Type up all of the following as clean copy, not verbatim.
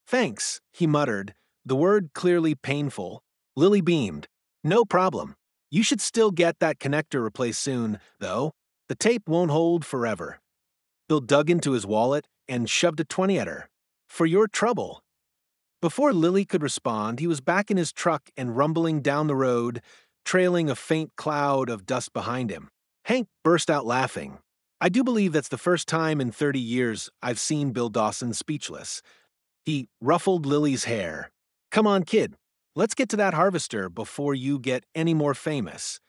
Thanks, he muttered, the word clearly painful. Lily beamed. No problem. You should still get that connector replaced soon, though. The tape won't hold forever. Bill dug into his wallet and shoved a 20 at her. For your trouble. Before Lily could respond, he was back in his truck and rumbling down the road, trailing a faint cloud of dust behind him. Hank burst out laughing. I do believe that's the first time in 30 years I've seen Bill Dawson speechless. He ruffled Lily's hair. Come on, kid. Let's get to that harvester before you get any more famous.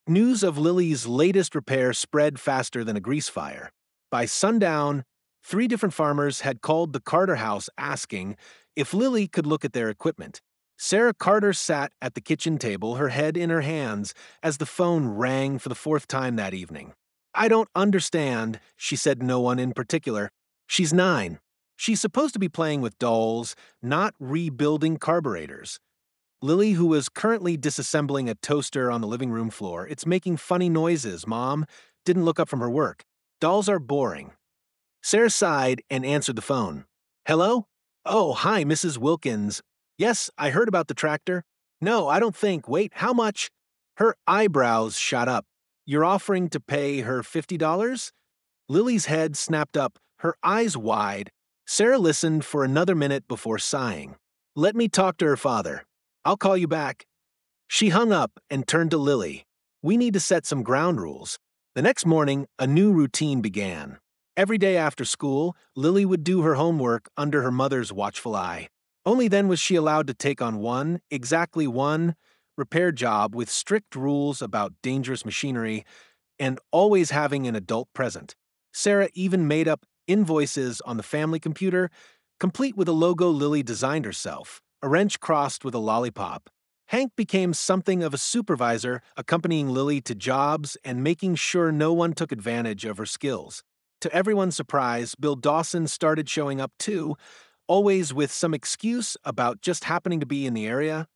News of Lily's latest repair spread faster than a grease fire. By sundown, 3 different farmers had called the Carter house asking if Lily could look at their equipment. Sarah Carter sat at the kitchen table, her head in her hands, as the phone rang for the 4th time that evening. I don't understand, she said no one in particular. She's 9. She's supposed to be playing with dolls, not rebuilding carburetors. Lily, who was currently disassembling a toaster on the living room floor, it's making funny noises, Mom, didn't look up from her work. Dolls are boring. Sarah sighed and answered the phone. Hello? Oh, hi, Mrs. Wilkins. Yes, I heard about the tractor. No, I don't think. Wait, how much? Her eyebrows shot up. You're offering to pay her $50? Lily's head snapped up, her eyes wide. Sarah listened for another minute before sighing. Let me talk to her father. I'll call you back. She hung up and turned to Lily. We need to set some ground rules. The next morning, a new routine began. Every day after school, Lily would do her homework under her mother's watchful eye. Only then was she allowed to take on exactly one, repair job with strict rules about dangerous machinery and always having an adult present. Sarah even made up invoices on the family computer, complete with a logo Lily designed herself, a wrench crossed with a lollipop. Hank became something of a supervisor, accompanying Lily to jobs and making sure no one took advantage of her skills. To everyone's surprise, Bill Dawson started showing up too, always with some excuse about just happening to be in the area.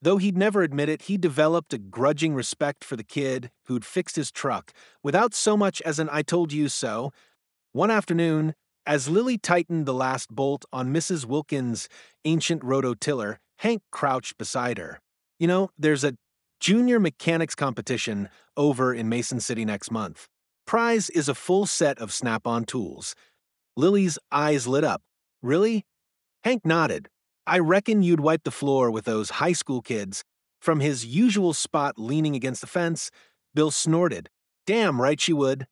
Though he'd never admit it, he developed a grudging respect for the kid who'd fixed his truck, without so much as an I told you so. One afternoon, as Lily tightened the last bolt on Mrs. Wilkins' ancient rototiller, Hank crouched beside her. You know, there's a junior mechanics competition over in Mason City next month. Prize is a full set of Snap-on tools. Lily's eyes lit up. Really? Hank nodded. I reckon you'd wipe the floor with those high school kids. From his usual spot leaning against the fence, Bill snorted. Damn right she would.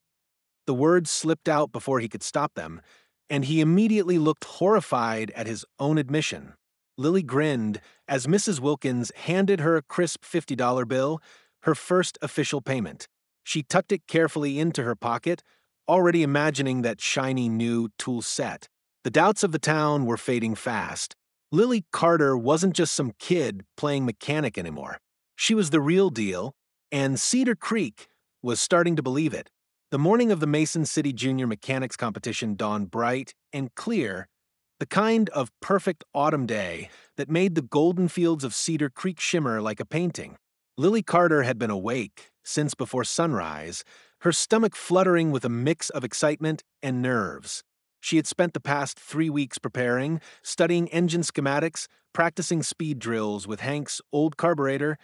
The words slipped out before he could stop them, and he immediately looked horrified at his own admission. Lily grinned as Mrs. Wilkins handed her a crisp $50 bill, her first official payment. She tucked it carefully into her pocket, already imagining that shiny new tool set. The doubts of the town were fading fast. Lily Carter wasn't just some kid playing mechanic anymore. She was the real deal, and Cedar Creek was starting to believe it. The morning of the Mason City Junior Mechanics Competition dawned bright and clear, the kind of perfect autumn day that made the golden fields of Cedar Creek shimmer like a painting. Lily Carter had been awake since before sunrise, her stomach fluttering with a mix of excitement and nerves. She had spent the past 3 weeks preparing, studying engine schematics, practicing speed drills with Hank's old carburetor,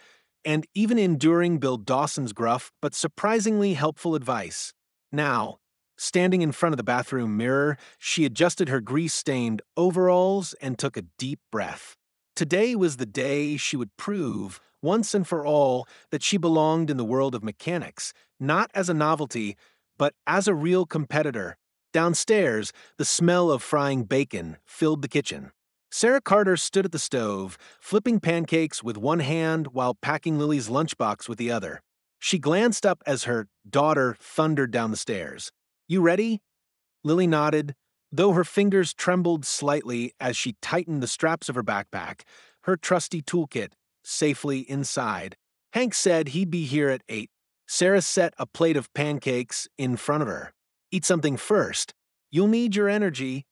and even enduring Bill Dawson's gruff but surprisingly helpful advice. Now, standing in front of the bathroom mirror, she adjusted her grease-stained overalls and took a deep breath. Today was the day she would prove, once and for all, that she belonged in the world of mechanics, not as a novelty, but as a real competitor. Downstairs, the smell of frying bacon filled the kitchen. Sarah Carter stood at the stove, flipping pancakes with one hand while packing Lily's lunchbox with the other. She glanced up as her daughter thundered down the stairs. You ready? Lily nodded, though her fingers trembled slightly as she tightened the straps of her backpack, her trusty toolkit safely inside. Hank said he'd be here at 8. Sarah set a plate of pancakes in front of her. Eat something first. You'll need your energy.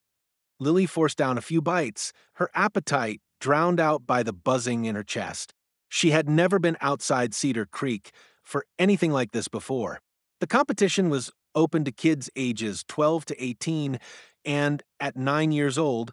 Lily forced down a few bites, her appetite drowned out by the buzzing in her chest. She had never been outside Cedar Creek for anything like this before. The competition was open to kids ages 12 to 18, and at 9 years old,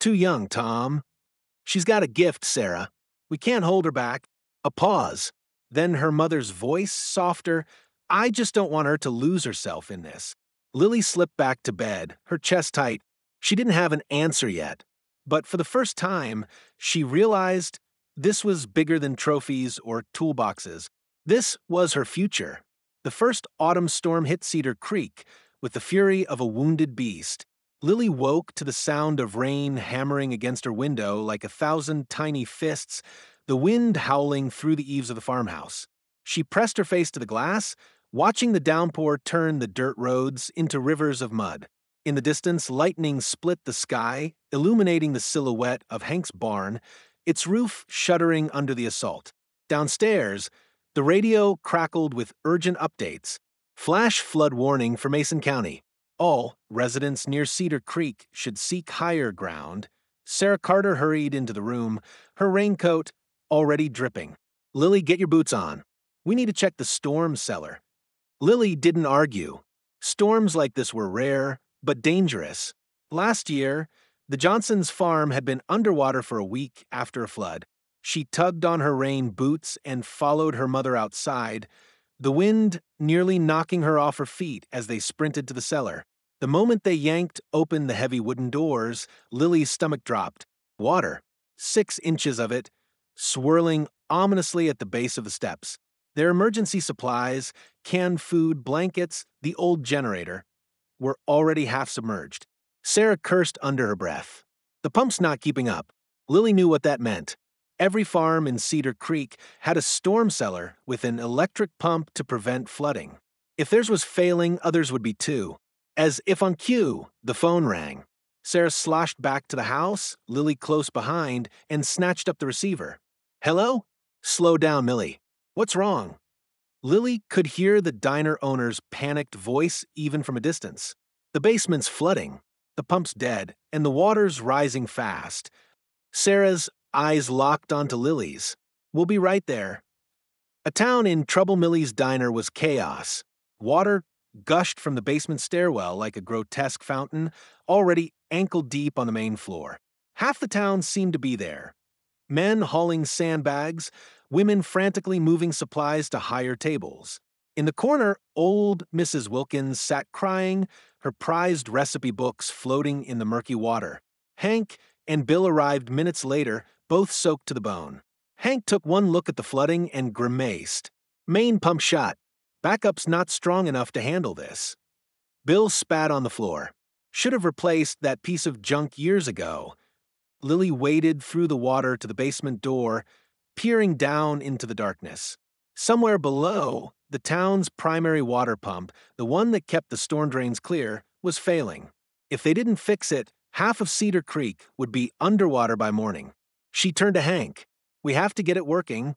Too young, Tom. She's got a gift, Sarah. We can't hold her back. A pause. Then her mother's voice, softer. I just don't want her to lose herself in this. Lily slipped back to bed, her chest tight. She didn't have an answer yet. But for the first time, she realized this was bigger than trophies or toolboxes. This was her future. The first autumn storm hit Cedar Creek with the fury of a wounded beast. Lily woke to the sound of rain hammering against her window like 1,000 tiny fists, the wind howling through the eaves of the farmhouse. She pressed her face to the glass, watching the downpour turn the dirt roads into rivers of mud. In the distance, lightning split the sky, illuminating the silhouette of Hank's barn, its roof shuddering under the assault. Downstairs, the radio crackled with urgent updates. Flash flood warning for Mason County. All residents near Cedar Creek should seek higher ground. Sarah Carter hurried into the room, her raincoat already dripping. Lily, get your boots on. We need to check the storm cellar. Lily didn't argue. Storms like this were rare, but dangerous. Last year, the Johnsons' farm had been underwater for a week after a flood. She tugged on her rain boots and followed her mother outside, the wind nearly knocking her off her feet as they sprinted to the cellar. The moment they yanked open the heavy wooden doors, Lily's stomach dropped. Water, 6 inches of it, swirling ominously at the base of the steps. Their emergency supplies, canned food, blankets, the old generator, were already half submerged. Sarah cursed under her breath. The pump's not keeping up. Lily knew what that meant. Every farm in Cedar Creek had a storm cellar with an electric pump to prevent flooding. If theirs was failing, others would be too. As if on cue, the phone rang. Sarah sloshed back to the house, Lily close behind, and snatched up the receiver. Hello? Slow down, Millie. What's wrong? Lily could hear the diner owner's panicked voice even from a distance. The basement's flooding, the pump's dead, and the water's rising fast. Sarah's eyes locked onto Lily's. We'll be right there. A town in trouble. Millie's diner was chaos. Water gushed from the basement stairwell like a grotesque fountain, already ankle-deep on the main floor. Half the town seemed to be there. Men hauling sandbags, women frantically moving supplies to higher tables. In the corner, old Mrs. Wilkins sat crying, her prized recipe books floating in the murky water. Hank and Bill arrived minutes later, both soaked to the bone. Hank took one look at the flooding and grimaced. Main pump shot. Backup's not strong enough to handle this. Bill spat on the floor. Should have replaced that piece of junk years ago. Lily waded through the water to the basement door, peering down into the darkness. Somewhere below, the town's primary water pump, the one that kept the storm drains clear, was failing. If they didn't fix it, half of Cedar Creek would be underwater by morning. She turned to Hank. We have to get it working.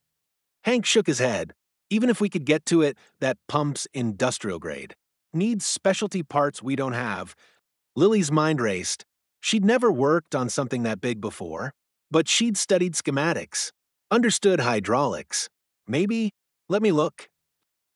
Hank shook his head. Even if we could get to it, that pump's industrial grade. Needs specialty parts we don't have. Lily's mind raced. She'd never worked on something that big before, but she'd studied schematics, understood hydraulics. Maybe, let me look.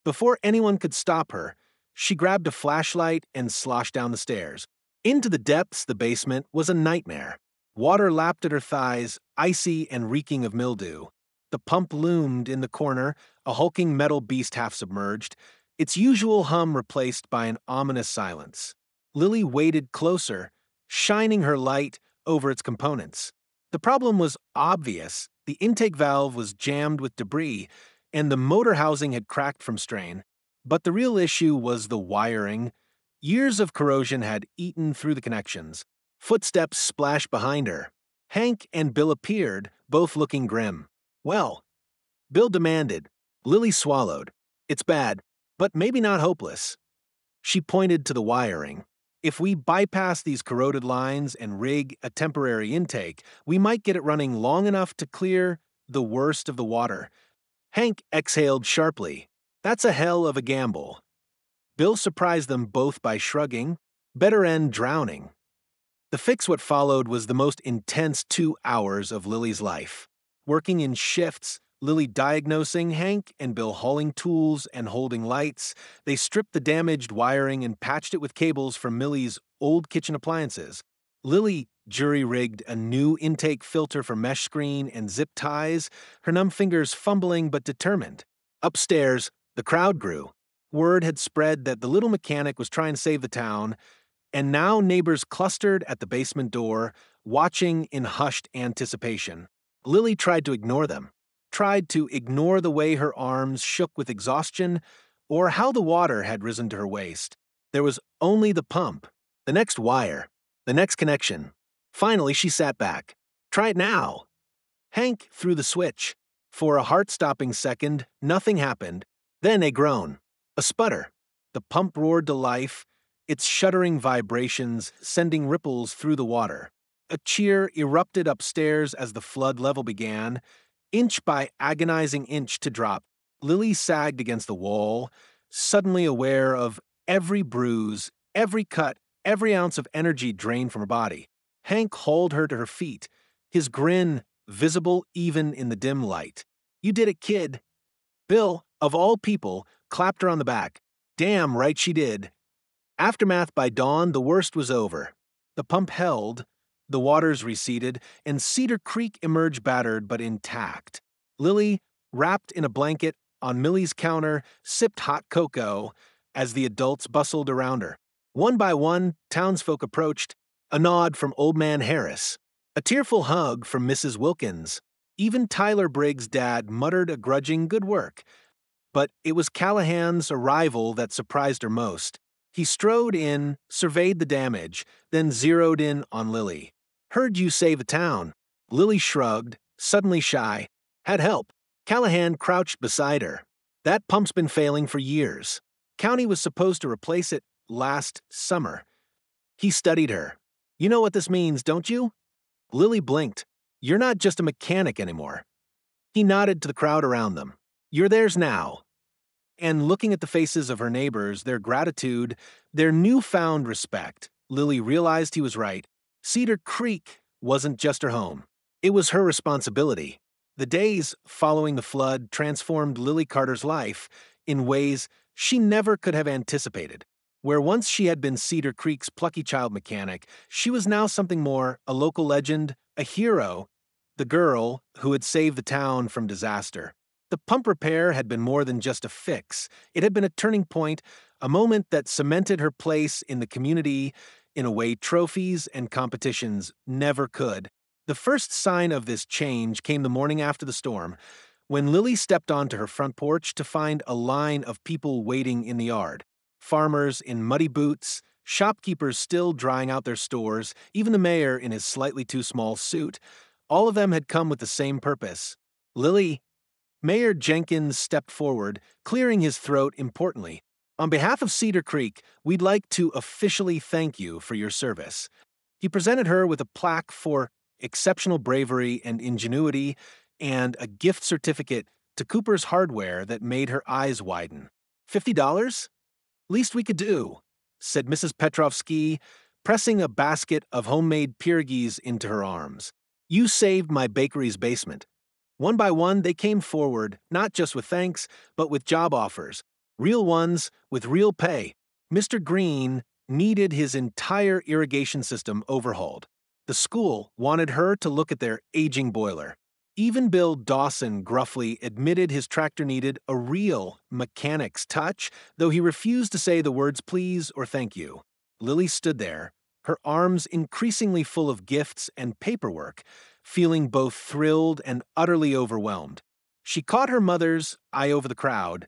Before anyone could stop her, she grabbed a flashlight and sloshed down the stairs. Into the depths, the basement was a nightmare. Water lapped at her thighs, icy and reeking of mildew. The pump loomed in the corner, a hulking metal beast half submerged, its usual hum replaced by an ominous silence. Lily waded closer, shining her light over its components. The problem was obvious. The intake valve was jammed with debris, and the motor housing had cracked from strain. But the real issue was the wiring. Years of corrosion had eaten through the connections. Footsteps splashed behind her. Hank and Bill appeared, both looking grim. Well, Bill demanded. Lily swallowed. It's bad, but maybe not hopeless. She pointed to the wiring. If we bypass these corroded lines and rig a temporary intake, we might get it running long enough to clear the worst of the water. Hank exhaled sharply. That's a hell of a gamble. Bill surprised them both by shrugging. Better end drowning. The fix what followed was the most intense 2 hours of Lily's life. Working in shifts, Lily diagnosing, Hank and Bill hauling tools and holding lights, they stripped the damaged wiring and patched it with cables from Millie's old kitchen appliances. Lily jury-rigged a new intake filter for mesh screen and zip ties, her numb fingers fumbling but determined. Upstairs, the crowd grew. Word had spread that the little mechanic was trying to save the town, and now neighbors clustered at the basement door, watching in hushed anticipation. Lily tried to ignore them, tried to ignore the way her arms shook with exhaustion, or how the water had risen to her waist. There was only the pump, the next wire, the next connection. Finally, she sat back. Try it now. Hank threw the switch. For a heart-stopping second, nothing happened. Then a groan, a sputter. The pump roared to life, its shuddering vibrations sending ripples through the water. A cheer erupted upstairs as the flood level began. Inch by agonizing inch to drop, Lily sagged against the wall, suddenly aware of every bruise, every cut, every ounce of energy drained from her body. Hank hauled her to her feet, his grin visible even in the dim light. "You did it, kid." Bill, of all people, clapped her on the back. Damn right she did. Aftermath by dawn, the worst was over. The pump held, the waters receded, and Cedar Creek emerged battered but intact. Lily, wrapped in a blanket on Millie's counter, sipped hot cocoa as the adults bustled around her. One by one, townsfolk approached, a nod from Old Man Harris, a tearful hug from Mrs. Wilkins. Even Tyler Briggs' dad muttered a grudging good work. But it was Callahan's arrival that surprised her most. He strode in, surveyed the damage, then zeroed in on Lily. "Heard you save the town." Lily shrugged, suddenly shy. "Had help." Callahan crouched beside her. "That pump's been failing for years. County was supposed to replace it last summer." He studied her. "You know what this means, don't you?" Lily blinked. "You're not just a mechanic anymore." He nodded to the crowd around them. "You're theirs now." And looking at the faces of her neighbors, their gratitude, their newfound respect, Lily realized he was right. Cedar Creek wasn't just her home. It was her responsibility. The days following the flood transformed Lily Carter's life in ways she never could have anticipated. Where once she had been Cedar Creek's plucky child mechanic, she was now something more, a local legend, a hero, the girl who had saved the town from disaster. The pump repair had been more than just a fix. It had been a turning point, a moment that cemented her place in the community in a way trophies and competitions never could. The first sign of this change came the morning after the storm, when Lily stepped onto her front porch to find a line of people waiting in the yard. Farmers in muddy boots, shopkeepers still drying out their stores, even the mayor in his slightly too small suit. All of them had come with the same purpose. "Lily." Mayor Jenkins stepped forward, clearing his throat importantly. "On behalf of Cedar Creek, we'd like to officially thank you for your service." He presented her with a plaque for exceptional bravery and ingenuity and a gift certificate to Cooper's Hardware that made her eyes widen. $50? "Least we could do," said Mrs. Petrovsky, pressing a basket of homemade pierogies into her arms. "You saved my bakery's basement." One by one, they came forward, not just with thanks, but with job offers. Real ones, with real pay. Mr. Green needed his entire irrigation system overhauled. The school wanted her to look at their aging boiler. Even Bill Dawson gruffly admitted his tractor needed a real mechanic's touch, though he refused to say the words please or thank you. Lily stood there, her arms increasingly full of gifts and paperwork, feeling both thrilled and utterly overwhelmed. She caught her mother's eye over the crowd,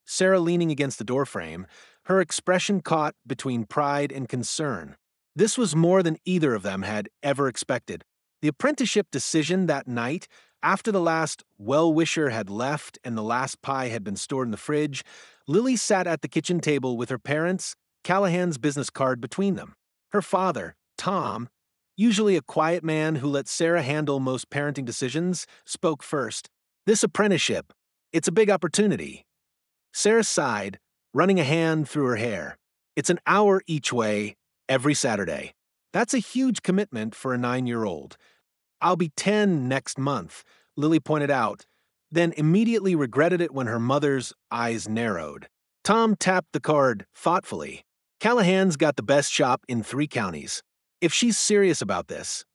Sarah leaning against the doorframe, her expression caught between pride and concern. This was more than either of them had ever expected. The apprenticeship decision that night, after the last well-wisher had left and the last pie had been stored in the fridge, Lily sat at the kitchen table with her parents, Callahan's business card between them. Her father, Tom, usually a quiet man who let Sarah handle most parenting decisions, spoke first. "This apprenticeship, it's a big opportunity." Sarah sighed, running a hand through her hair. "It's an hour each way, every Saturday. That's a huge commitment for a 9-year-old. I'll be 10 next month," Lily pointed out, then immediately regretted it when her mother's eyes narrowed. Tom tapped the card thoughtfully. "Callahan's got the best shop in 3 counties. If she's serious about this.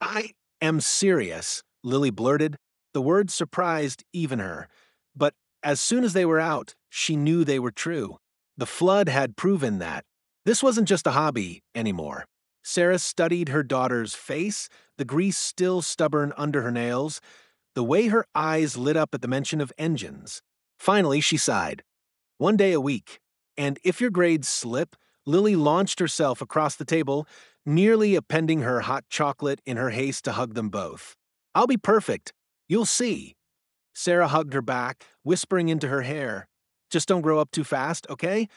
I am serious, Lily blurted. The words surprised even her. But as soon as they were out, she knew they were true. The flood had proven that. This wasn't just a hobby anymore. Sarah studied her daughter's face, the grease still stubborn under her nails, the way her eyes lit up at the mention of engines. Finally, she sighed. 1 day a week. And if your grades slip, Lily launched herself across the table, nearly appending her hot chocolate in her haste to hug them both. I'll be perfect. You'll see. Sarah hugged her back, whispering into her hair. Just don't grow up too fast, okay?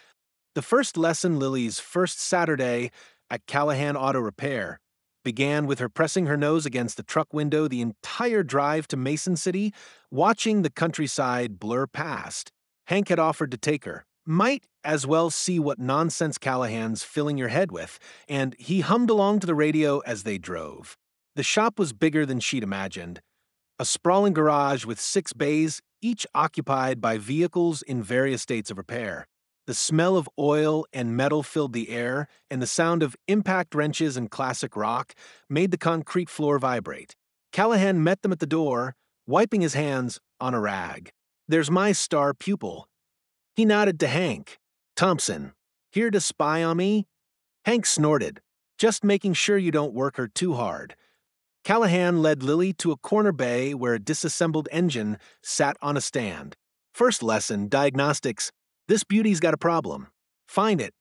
The first lesson, Lily's first Saturday at Callahan Auto Repair, began with her pressing her nose against the truck window the entire drive to Mason City, watching the countryside blur past. Hank had offered to take her. Might as well see what nonsense Callahan's filling your head with, and he hummed along to the radio as they drove. The shop was bigger than she'd imagined. A sprawling garage with 6 bays, each occupied by vehicles in various states of repair. The smell of oil and metal filled the air, and the sound of impact wrenches and classic rock made the concrete floor vibrate. Callahan met them at the door, wiping his hands on a rag. There's my star pupil. He nodded to Hank. Thompson, here to spy on me? Hank snorted, just making sure you don't work her too hard. Callahan led Lily to a corner bay where a disassembled engine sat on a stand. First lesson, diagnostics. This beauty's got a problem. Find it.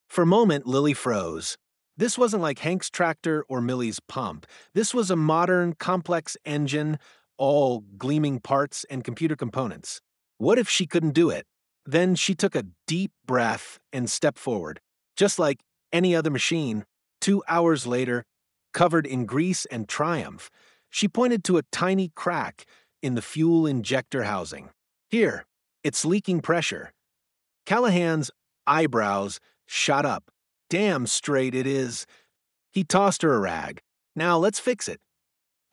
For a moment, Lily froze. This wasn't like Hank's tractor or Millie's pump. This was a modern, complex engine, all gleaming parts and computer components. What if she couldn't do it? Then she took a deep breath and stepped forward. Just like any other machine, 2 hours later, covered in grease and triumph, she pointed to a tiny crack in the fuel injector housing. Here, it's leaking pressure. Callahan's eyebrows shot up. Damn straight it is. He tossed her a rag. Now let's fix it.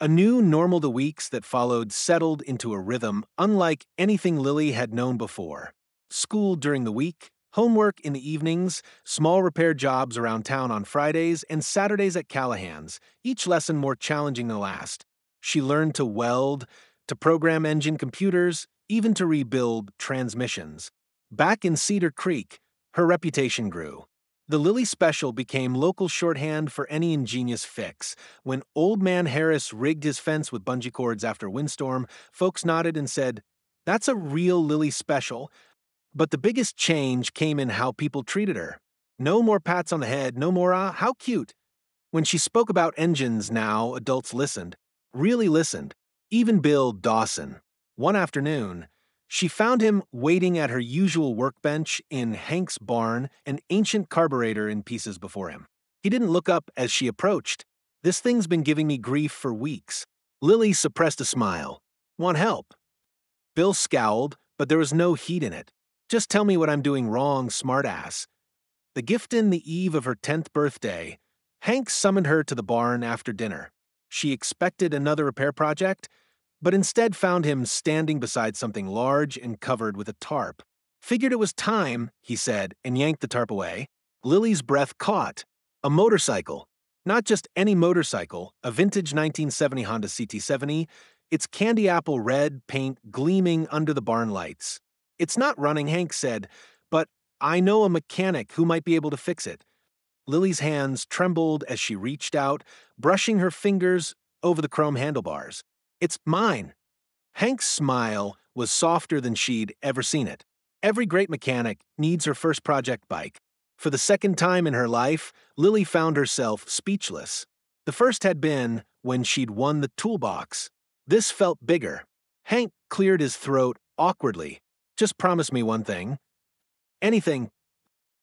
A new normal the weeks that followed settled into a rhythm unlike anything Lily had known before. School during the week, homework in the evenings, small repair jobs around town on Fridays, and Saturdays at Callahan's, each lesson more challenging than the last. She learned to weld, to program engine computers, even to rebuild transmissions. Back in Cedar Creek, her reputation grew. The Lily Special became local shorthand for any ingenious fix. When Old Man Harris rigged his fence with bungee cords after a windstorm, folks nodded and said, "That's a real Lily Special." But the biggest change came in how people treated her. No more pats on the head, no more, how cute. When she spoke about engines now, adults listened, really listened. Even Bill Dawson. One afternoon, she found him waiting at her usual workbench in Hank's barn, an ancient carburetor in pieces before him. He didn't look up as she approached. This thing's been giving me grief for weeks. Lily suppressed a smile. Want help? Bill scowled, but there was no heat in it. Just tell me what I'm doing wrong, smartass. The gift in the eve of her 10th birthday, Hank summoned her to the barn after dinner. She expected another repair project, but instead found him standing beside something large and covered with a tarp. Figured it was time, he said, and yanked the tarp away. Lily's breath caught. A motorcycle. Not just any motorcycle, a vintage 1970 Honda CT70, its candy apple red paint gleaming under the barn lights. It's not running, Hank said, but I know a mechanic who might be able to fix it. Lily's hands trembled as she reached out, brushing her fingers over the chrome handlebars. It's mine. Hank's smile was softer than she'd ever seen it. Every great mechanic needs her first project bike. For the second time in her life, Lily found herself speechless. The first had been when she'd won the toolbox. This felt bigger. Hank cleared his throat awkwardly. Just promise me one thing. Anything.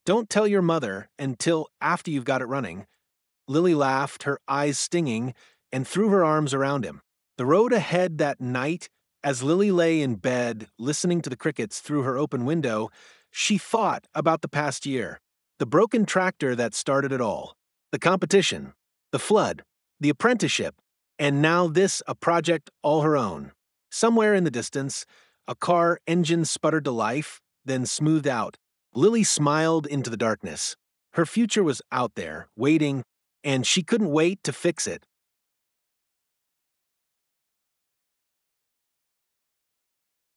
Don't tell your mother until after you've got it running. Lily laughed, her eyes stinging, and threw her arms around him. The road ahead that night, as Lily lay in bed listening to the crickets through her open window, she thought about the past year. The broken tractor that started it all. The competition. The flood. The apprenticeship. And now this, a project all her own. Somewhere in the distance, a car engine sputtered to life, then smoothed out. Lily smiled into the darkness. Her future was out there, waiting, and she couldn't wait to fix it.